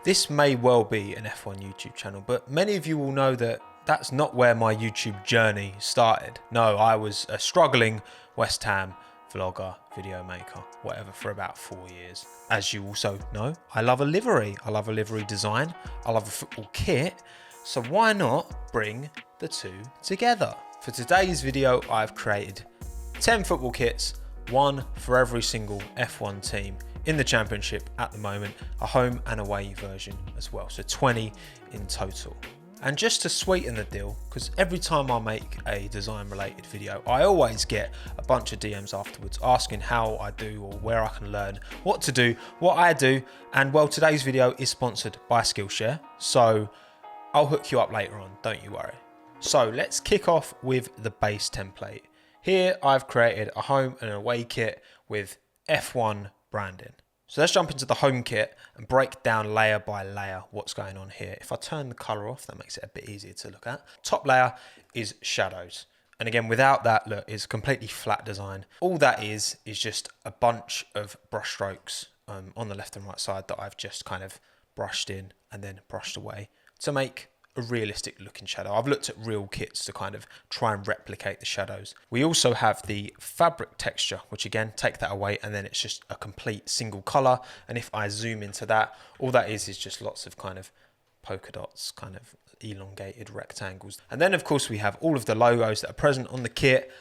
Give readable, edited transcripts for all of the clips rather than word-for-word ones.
This may well be an F1 YouTube channel, but many of you will know that that's not where my YouTube journey started. No, I was a struggling West Ham vlogger, video maker, whatever, for about 4 years. As you also know, I love a livery. I love a livery design. I love a football kit. So why not bring the two together? For today's video, I've created 10 football kits, one for every single F1 team in the championship at the moment, a home and away version as well. So 20 in total. And just to sweeten the deal, because every time I make a design related video, I always get a bunch of DMs afterwards asking how I do or where I can learn what to do, what I do. And well, today's video is sponsored by Skillshare. So I'll hook you up later on, don't you worry. So let's kick off with the base template. Here I've created a home and an away kit with F1 branding. So let's jump into the home kit and break down layer by layer what's going on here. If I turn the color off, that makes it a bit easier to look at. Top layer is shadows. And again, without that, look, it's a completely flat design. All that is just a bunch of brush strokes on the left and right side that I've just kind of brushed in and then brushed away to make a realistic looking shadow. I've looked at real kits to kind of try and replicate the shadows. We also have the fabric texture, which again, take that away and then it's just a complete single color. And if I zoom into that, all that is just lots of kind of polka dots, kind of elongated rectangles. And then of course we have all of the logos that are present on the kit.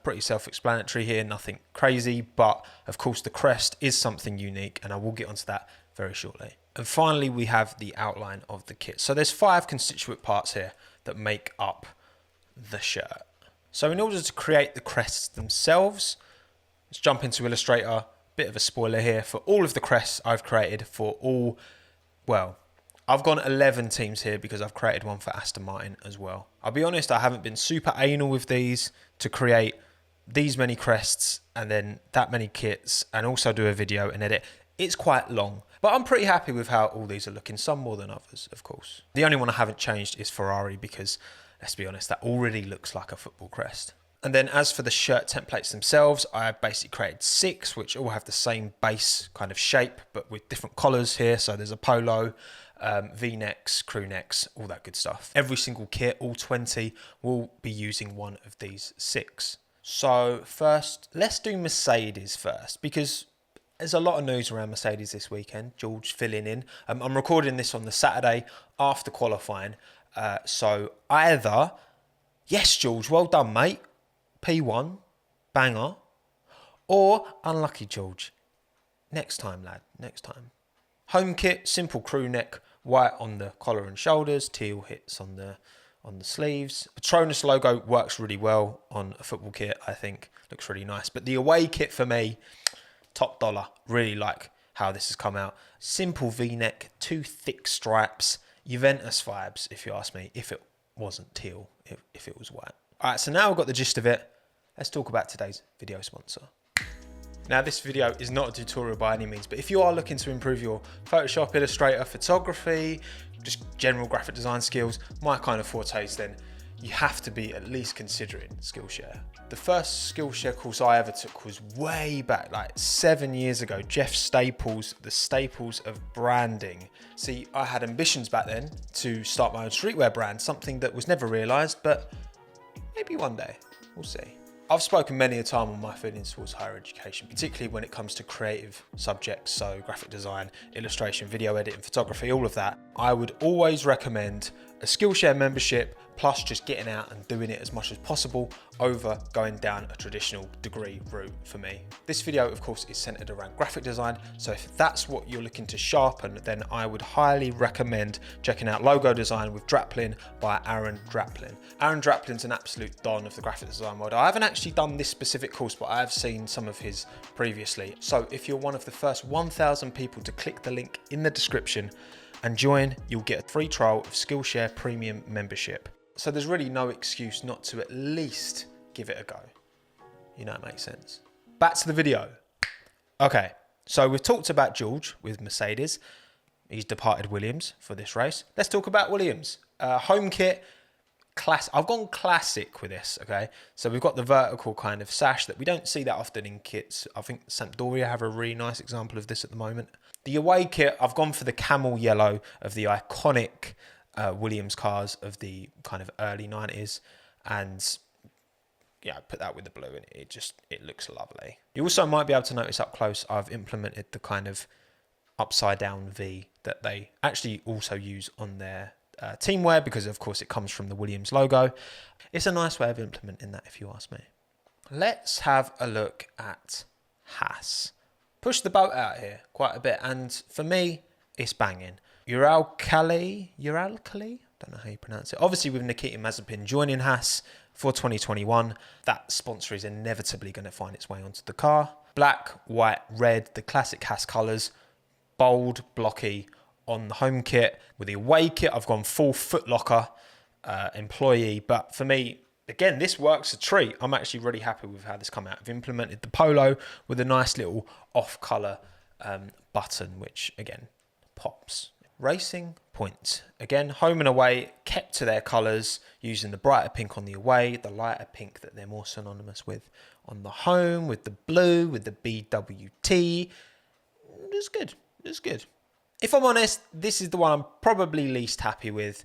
Pretty self-explanatory here, nothing crazy, but of course the crest is something unique and I will get onto that very shortly. And finally, we have the outline of the kit. So there's 5 constituent parts here that make up the shirt. So in order to create the crests themselves, let's jump into Illustrator. Bit of a spoiler here for all of the crests I've created for all, well, I've gone 11 teams here because I've created one for Aston Martin as well. I'll be honest, I haven't been super anal with these to create these many crests and then that many kits and also do a video and edit. It's quite long, but I'm pretty happy with how all these are looking, some more than others, of course. The only one I haven't changed is Ferrari because, let's be honest, that already looks like a football crest. And then as for the shirt templates themselves, I basically created 6, which all have the same base kind of shape, but with different collars here. So there's a polo, V-necks, crew necks, all that good stuff. Every single kit, all 20, will be using one of these 6. So first, let's do Mercedes first, because there's a lot of news around Mercedes this weekend. George filling in. I'm recording this on the Saturday after qualifying. So either, yes, George, well done, mate. P1, banger. Or unlucky, George. Next time, lad, next time. Home kit, simple crew neck, white on the collar and shoulders, teal hits on the sleeves. Patronus logo works really well on a football kit, I think. Looks really nice. But the away kit for me, top dollar. Really like how this has come out. Simple V-neck, 2 thick stripes, Juventus vibes, if you ask me, if it wasn't teal, if it was white. All right, so now we've got the gist of it. Let's talk about today's video sponsor. Now, this video is not a tutorial by any means, but if you are looking to improve your Photoshop, Illustrator, photography, just general graphic design skills, my kind of fortes, then you have to be at least considering Skillshare. The first Skillshare course I ever took was way back, like 7 years ago. Jeff Staples, the Staples of branding. See, I had ambitions back then to start my own streetwear brand, something that was never realized, but maybe one day, we'll see. I've spoken many a time on my feelings towards higher education, particularly when it comes to creative subjects, so graphic design, illustration, video editing, photography, all of that. I would always recommend a Skillshare membership, plus just getting out and doing it as much as possible over going down a traditional degree route for me. This video, of course, is centered around graphic design, so if that's what you're looking to sharpen, then I would highly recommend checking out Logo Design with Draplin by Aaron Draplin. Aaron Draplin's an absolute don of the graphic design world. I haven't actually done this specific course, but I have seen some of his previously. So if you're one of the first 1,000 people to click the link in the description and join, you'll get a free trial of Skillshare Premium membership. So there's really no excuse not to at least give it a go. You know, it makes sense. Back to the video. Okay, so we've talked about George with Mercedes. He's departed Williams for this race. Let's talk about Williams. Home kit, I've gone classic with this, okay? So we've got the vertical kind of sash that we don't see that often in kits. I think Sampdoria have a really nice example of this at the moment. The away kit, I've gone for the camel yellow of the iconic Williams cars of the kind of early 90s. And yeah, I put that with the blue and it looks lovely. You also might be able to notice up close, I've implemented the kind of upside down V that they actually also use on their team wear, because of course it comes from the Williams logo. It's a nice way of implementing that, if you ask me. Let's have a look at Haas. Push the boat out here quite a bit, and for me, it's banging. Uralkali, don't know how you pronounce it. Obviously, with Nikita Mazepin joining Haas for 2021, that sponsor is inevitably going to find its way onto the car. Black, white, red, the classic Haas colours, bold, blocky on the home kit. With the away kit, I've gone full Foot Locker employee, but for me, again, this works a treat. I'm actually really happy with how this come out. I've implemented the polo with a nice little off-colour button, which, again, pops. Racing Point. Again, home and away, kept to their colours, using the brighter pink on the away, the lighter pink that they're more synonymous with on the home, with the blue, with the BWT. It's good. It's good. If I'm honest, this is the one I'm probably least happy with,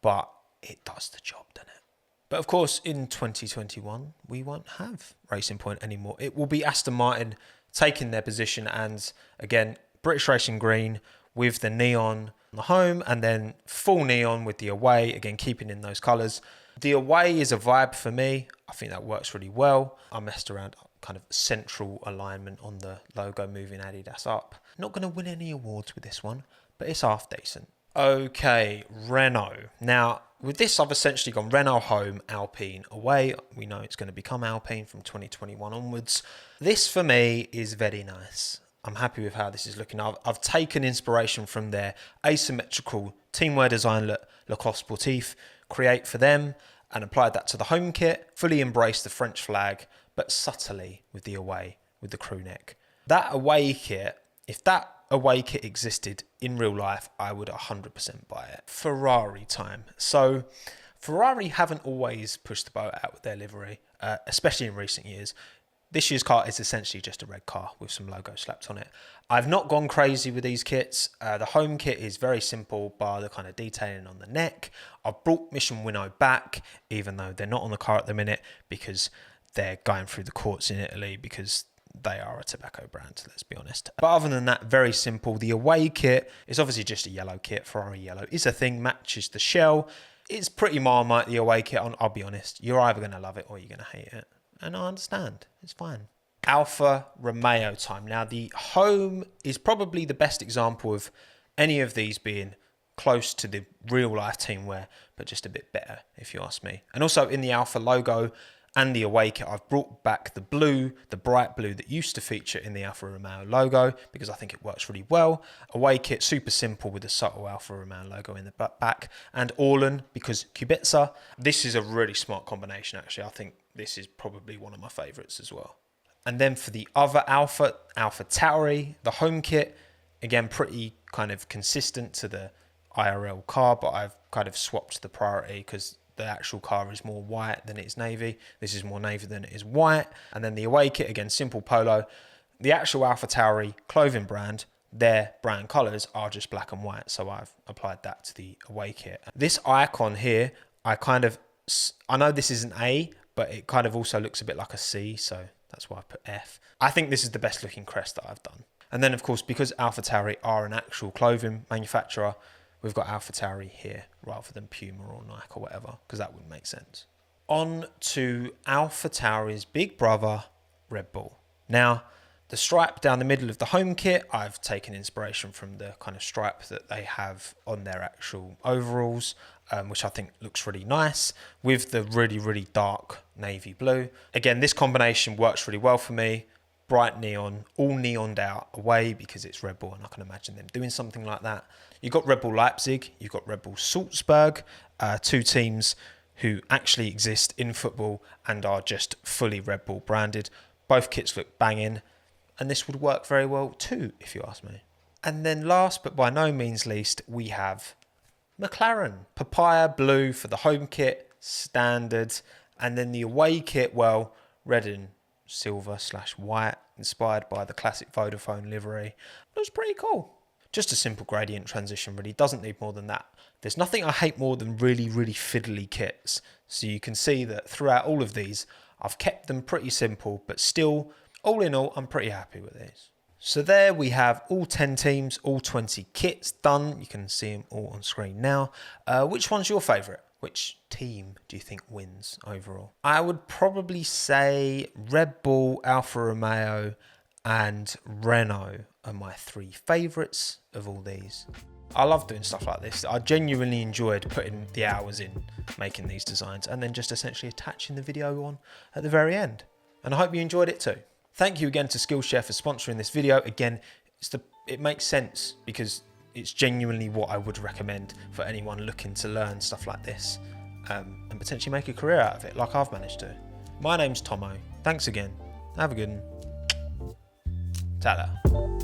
but it does the job, doesn't it? But of course, in 2021, we won't have Racing Point anymore. It will be Aston Martin taking their position, and again, British Racing Green with the neon on the home, and then full neon with the away, again, keeping in those colours. The away is a vibe for me. I think that works really well. I messed around kind of central alignment on the logo, moving Adidas up. Not going to win any awards with this one, but it's half decent. Okay, Renault. Now, with this, I've essentially gone Renault home, Alpine away. We know it's going to become Alpine from 2021 onwards. This, for me, is very nice. I'm happy with how this is looking. I've taken inspiration from their asymmetrical teamwear design Le Coq Sportif, create for them, and applied that to the home kit. Fully embraced the French flag, but subtly with the away, with the crew neck. That away kit, if that away kit existed in real life, I would 100% buy it. Ferrari time. So Ferrari haven't always pushed the boat out with their livery, especially in recent years. This year's car is essentially just a red car with some logo slapped on it. I've not gone crazy with these kits. The home kit is very simple, bar the kind of detailing on the neck. I've brought Mission Winnow back, even though they're not on the car at the minute, because they're going through the courts in Italy, because they are a tobacco brand, let's be honest. But other than that, very simple. The away kit is obviously just a yellow kit. Ferrari yellow is a thing, matches the shell. It's pretty Marmite, the away kit. I'll be honest. You're either going to love it or you're going to hate it. And I understand. It's fine. Alfa Romeo time. Now, the home is probably the best example of any of these being close to the real life teamwear, but just a bit better, if you ask me. And also in the Alfa logo and the away kit, I've brought back the blue, the bright blue that used to feature in the Alfa Romeo logo, because I think it works really well. Away kit, super simple with the subtle Alfa Romeo logo in the back. And Orlen, because Kubica. This is a really smart combination, actually. I think this is probably one of my favourites as well. And then for the other Alfa Tauri, the home kit, again, pretty kind of consistent to the IRL car, but I've kind of swapped the priority because the actual car is more white than it is navy. This is more navy than it is white. And then the away kit, again, simple polo. The actual Alfa Tauri clothing brand, their brand colours are just black and white. So I've applied that to the away kit. This icon here, I know this is an A, but it kind of also looks a bit like a C. So that's why I put F. I think this is the best looking crest that I've done. And then, of course, because Alfa Tauri are an actual clothing manufacturer, we've got Alfa Tauri here rather than Puma or Nike or whatever, because that wouldn't make sense. On to Alfa Tauri's big brother, Red Bull. Now, the stripe down the middle of the home kit, I've taken inspiration from the kind of stripe that they have on their actual overalls, which I think looks really nice, with the really, really dark navy blue. Again, this combination works really well for me. Bright neon, all neoned out away because it's Red Bull, and I can imagine them doing something like that. You've got Red Bull Leipzig, you've got Red Bull Salzburg, two teams who actually exist in football and are just fully Red Bull branded. Both kits look banging, and this would work very well too, if you ask me. And then last but by no means least, we have McLaren. Papaya blue for the home kit, standard. And then the away kit, well, red and silver /white. inspired by the classic Vodafone livery. It was pretty cool. Just a simple gradient transition, really. Doesn't need more than that. There's nothing I hate more than really, really fiddly kits. So you can see that throughout all of these, I've kept them pretty simple, but still, all in all, I'm pretty happy with these. So there we have all 10 teams, all 20 kits done. You can see them all on screen now. Which one's your favourite? Which team do you think wins overall? I would probably say Red Bull, Alfa Romeo and Renault are my 3 favourites of all these. I love doing stuff like this. I genuinely enjoyed putting the hours in making these designs and then just essentially attaching the video on at the very end. And I hope you enjoyed it too. Thank you again to Skillshare for sponsoring this video. Again, it makes sense because it's genuinely what I would recommend for anyone looking to learn stuff like this and potentially make a career out of it like I've managed to. My name's Tommo. Thanks again. Have a good one. Ta-da.